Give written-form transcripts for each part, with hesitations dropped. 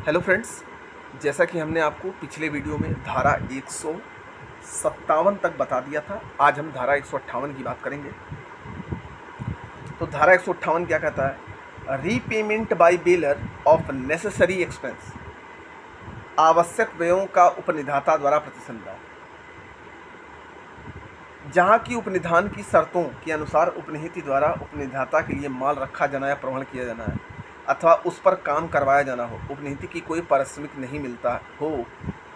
Hello friends, जैसा कि हमने आपको पिछले वीडियो में धारा 157 तक बता दिया था, आज हम धारा 158 की बात करेंगे। तो धारा 158 क्या कहता है? Repayment by bailor of necessary expenses, आवश्यक व्ययों का उपनिधाता द्वारा प्रतिसंधान। जहाँ की उपनिधान की शर्तों के अनुसार उपनिहित द्वारा उपनिधाता के लिए माल रखा जाना या प्रवहन किया जाना है अथवा उस पर काम करवाया जाना हो, उपनिहित की कोई पारिश्रमिक नहीं मिलता हो,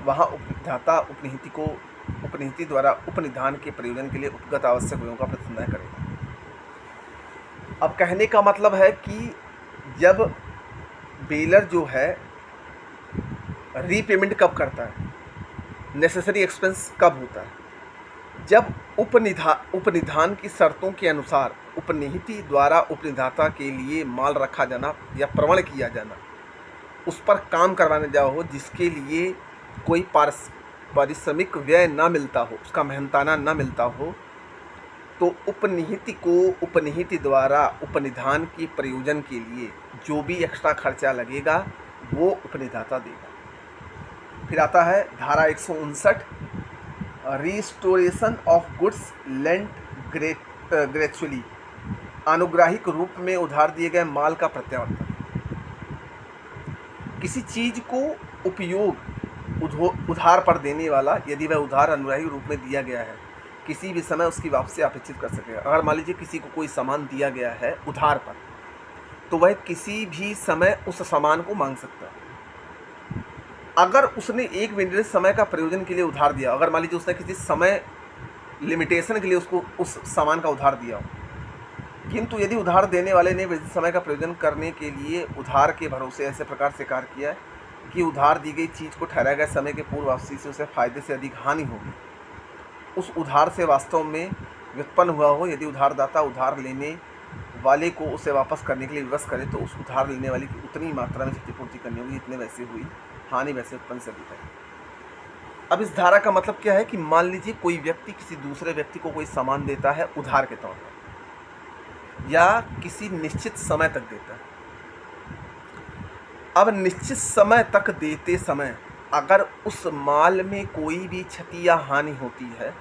वहाँ उपनिधाता उपनिहित द्वारा उपनिधान के प्रयोजन के लिए उपगत आवश्यक व्ययों का प्रतिसंधान करेगा। अब कहने का मतलब है कि जब बेलर जो है रीपेमेंट कब करता है, नेसेसरी एक्सपेंस कब होता है, जब उपनिधान की शर्तों के अनुसार उपनिहित द्वारा उपनिधाता के लिए माल रखा जाना या प्रवहन किया जाना, उस पर काम करवाने जाओ हो जिसके लिए कोई पारिश्रमिक व्यय ना मिलता हो, उसका मेहनताना ना मिलता हो, तो उपनिहित को उपनिहित द्वारा उपनिधान के प्रयोजन के लिए जो भी एक्स्ट्रा खर्चा लगेगा वो उपनिधाता देगा। फिर आता है धारा 159, रिस्टोरेशन ऑफ गुड्स लेंट ग्रेचुअली, अनुग्राहिक रूप में उधार दिए गए माल का प्रत्यावर्तन। किसी चीज को उपयोग उधार पर देने वाला, यदि वह उधार अनुग्राहिक रूप में दिया गया है, किसी भी समय उसकी वापसी अपेक्षित कर सकेगा। अगर मान लीजिए किसी को कोई सामान दिया गया है उधार पर, तो वह किसी भी समय उस सामान को मांग सकता है। अगर उसने एक निर्दिष्ट समय का प्रयोजन के लिए उधार दिया, अगर मान लीजिए उसने किसी समय लिमिटेशन के लिए उसको उस सामान का उधार दिया हो, किंतु यदि उधार देने वाले ने विशिष्ट समय का प्रयोजन करने के लिए उधार के भरोसे ऐसे प्रकार से कार्य किया है कि उधार दी गई चीज़ को ठहराए गए समय के पूर्व वापसी से उसे फायदे से अधिक हानि होगी, उस उधार से वास्तव में व्युत्पन्न हुआ हो, यदि उधारदाता उधार लेने वाले को उसे वापस करने के लिए विवश करे, तो उस उधार लेने वाले की उतनी मात्रा में क्षतिपूर्ति करनी होगी जितने वैसे हुई, हानि वैसे उत्पन्न से अधिक है। अब इस धारा का मतलब क्या है कि मान लीजिए कोई व्यक्ति किसी दूसरे व्यक्ति को कोई सामान देता है उधार के तौर पर, या किसी निश्चित समय तक देता है। अब निश्चित समय तक देते समय अगर उस माल में कोई भी क्षति या हानि होती है,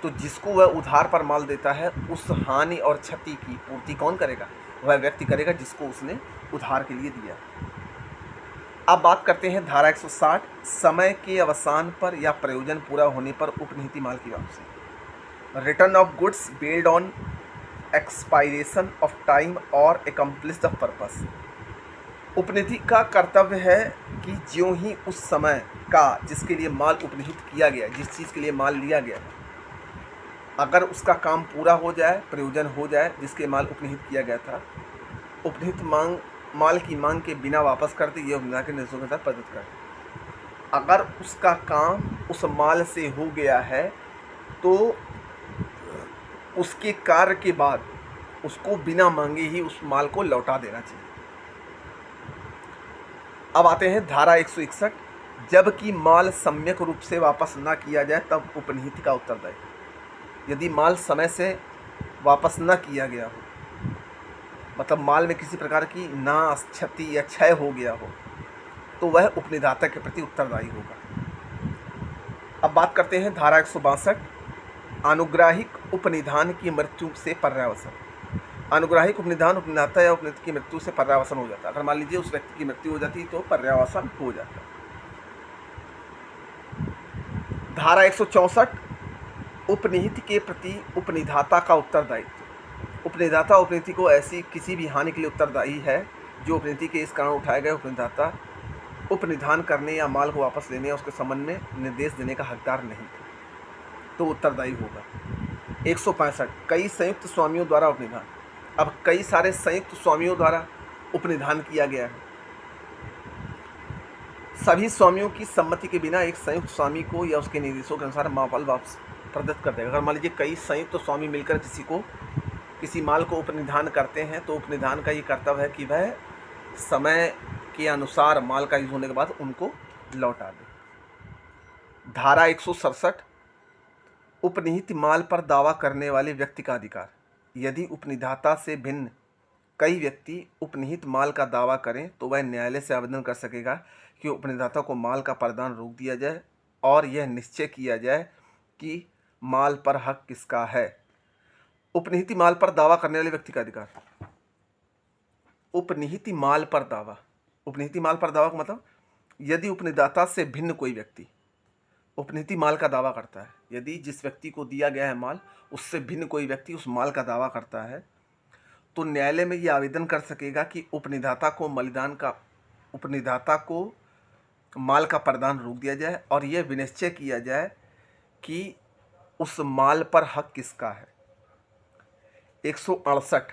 तो जिसको वह उधार पर माल देता है उस हानि और क्षति की पूर्ति कौन करेगा? वह व्यक्ति करेगा जिसको उसने उधार के लिए दिया। अब बात करते हैं धारा 160, समय के अवसान पर या प्रयोजन पूरा होने पर उपनिहित माल की वापसी। Return of goods based on expiration of time और एकम्प्लिश द पर्पस। उपनिधि का कर्तव्य है कि ज्यों ही उस समय का जिसके लिए माल उपनिहित किया गया, जिस चीज़ के लिए माल लिया गया है, अगर उसका काम पूरा हो जाए, प्रयोजन हो जाए जिसके माल उपनिहित किया गया था, उपनिहित माल की मांग के बिना वापस कर दे, ये उपनिधान के निर्देशों के साथ प्रदत्त कर दे। अगर उसका काम उस माल से हो गया है तो उसके कार्य के बाद उसको बिना मांगे ही उस माल को लौटा देना चाहिए। अब आते हैं धारा 161, जबकि माल सम्यक रूप से वापस ना किया जाए तब उपनिहित का उत्तरदायित्व। यदि माल समय से वापस न किया गया हो, मतलब माल में किसी प्रकार की ना क्षति या क्षय हो गया हो, तो वह उपनिधाता के प्रति उत्तरदायी होगा। अब बात करते हैं धारा 162, अनुग्राहिक उपनिधान की मृत्यु से पर्यावसन। अनुग्राहिक उपनिधान उपनिधाता या उपनिहित की मृत्यु से पर्यावसन हो जाता है। अगर मान लीजिए उस व्यक्ति की मृत्यु हो जाती तो पर्यावसन हो जाता। धारा 164, उपनिहित के प्रति उपनिधाता का उत्तरदायित्व। उपनिधाता उपनिहित को ऐसी किसी भी हानि के लिए उत्तरदायी है जो उपनिहित के इस कारण उठाए गए उपनिधाता उपनिधान करने या माल को वापस लेने या उसके संबंध में निर्देश देने का हकदार नहीं था, तो उत्तरदायी होगा। 165, कई संयुक्त स्वामियों द्वारा उपनिधान। अब कई सारे संयुक्त स्वामियों द्वारा उपनिधान किया गया है, सभी स्वामियों की सम्मति के बिना एक संयुक्त स्वामी को या उसके निर्देशों के अनुसार माल वापस प्रदत्त कर देगा। अगर मान लीजिए कई संयुक्त स्वामी मिलकर किसी माल को उपनिधान करते हैं, तो उपनिधान का ये कर्तव्य है कि वह समय के अनुसार माल का यूज होने के बाद उनको लौटा दे। धारा 167, उपनिहित माल पर दावा करने वाले व्यक्ति का अधिकार। यदि उपनिधाता से भिन्न कई व्यक्ति उपनिहित माल का दावा करें तो वह न्यायालय से आवेदन कर सकेगा कि उपनिदाता को माल का प्रदान रोक दिया जाए और यह निश्चय किया जाए कि माल पर हक किसका है। उपनिहित माल पर दावा करने वाले व्यक्ति का अधिकार। उपनिहित माल पर दावा, उपनिहित माल पर दावा का मतलब यदि उपनिदाता से भिन्न कोई व्यक्ति उपनिहित माल का दावा करता है, यदि जिस व्यक्ति को दिया गया है माल उससे भिन्न कोई व्यक्ति उस माल का दावा करता है, तो न्यायालय में यह आवेदन कर सकेगा कि उपनिदाता को माल का प्रदान रोक दिया जाए और यह विनिश्चय किया जाए कि उस माल पर हक किसका है। 168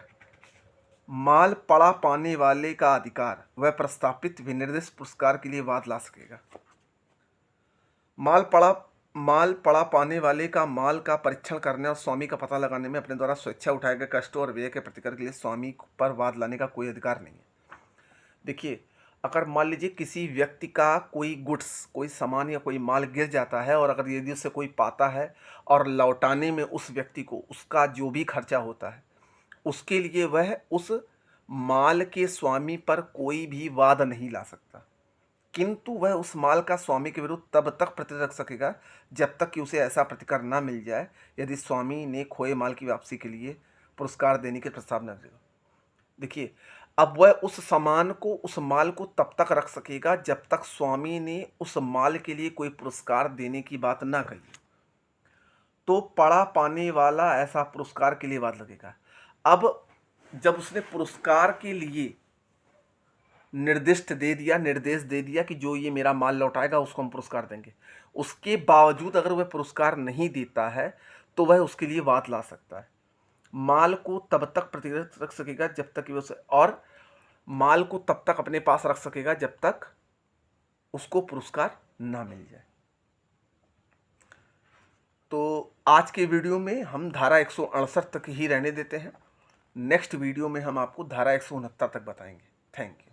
माल पड़ा पाने वाले का अधिकार, वह प्रस्तापित विनिर्दिष्ट पुरस्कार के लिए वाद ला सकेगा। माल पड़ा पाने वाले का माल का परीक्षण करने और स्वामी का पता लगाने में अपने द्वारा स्वेच्छा उठाए गए कष्टों और व्यय के प्रतिकर के लिए स्वामी पर वाद लाने का कोई अधिकार नहीं है। देखिए, अगर मान लीजिए किसी व्यक्ति का कोई गुड्स, कोई सामान या कोई माल गिर जाता है और अगर यदि उससे कोई पाता है और लौटाने में उस व्यक्ति को उसका जो भी खर्चा होता है उसके लिए वह उस माल के स्वामी पर कोई भी वाद नहीं ला सकता, किंतु वह उस माल का स्वामी के विरुद्ध तब तक प्रतिरोध रख सकेगा जब तक कि उसे ऐसा प्रतिकार न मिल जाए यदि स्वामी ने खोए माल की वापसी के लिए पुरस्कार देने के प्रस्ताव न करेगा। देखिए, अब वह उस माल को तब तक रख सकेगा जब तक स्वामी ने उस माल के लिए कोई पुरस्कार देने की बात ना कही, तो पड़ा पाने वाला ऐसा पुरस्कार के लिए वाद लगेगा। अब जब उसने पुरस्कार के लिए निर्देश दे दिया कि जो ये मेरा माल लौटाएगा उसको हम पुरस्कार देंगे, उसके बावजूद अगर वह पुरस्कार नहीं देता है तो वह उसके लिए वाद ला सकता है। माल को तब तक प्रतिरक्षित रख सकेगा जब तक कि और माल को तब तक अपने पास रख सकेगा जब तक उसको पुरस्कार ना मिल जाए। तो आज के वीडियो में हम धारा 168 तक ही रहने देते हैं। नेक्स्ट वीडियो में हम आपको धारा 169 तक बताएंगे। Thank you.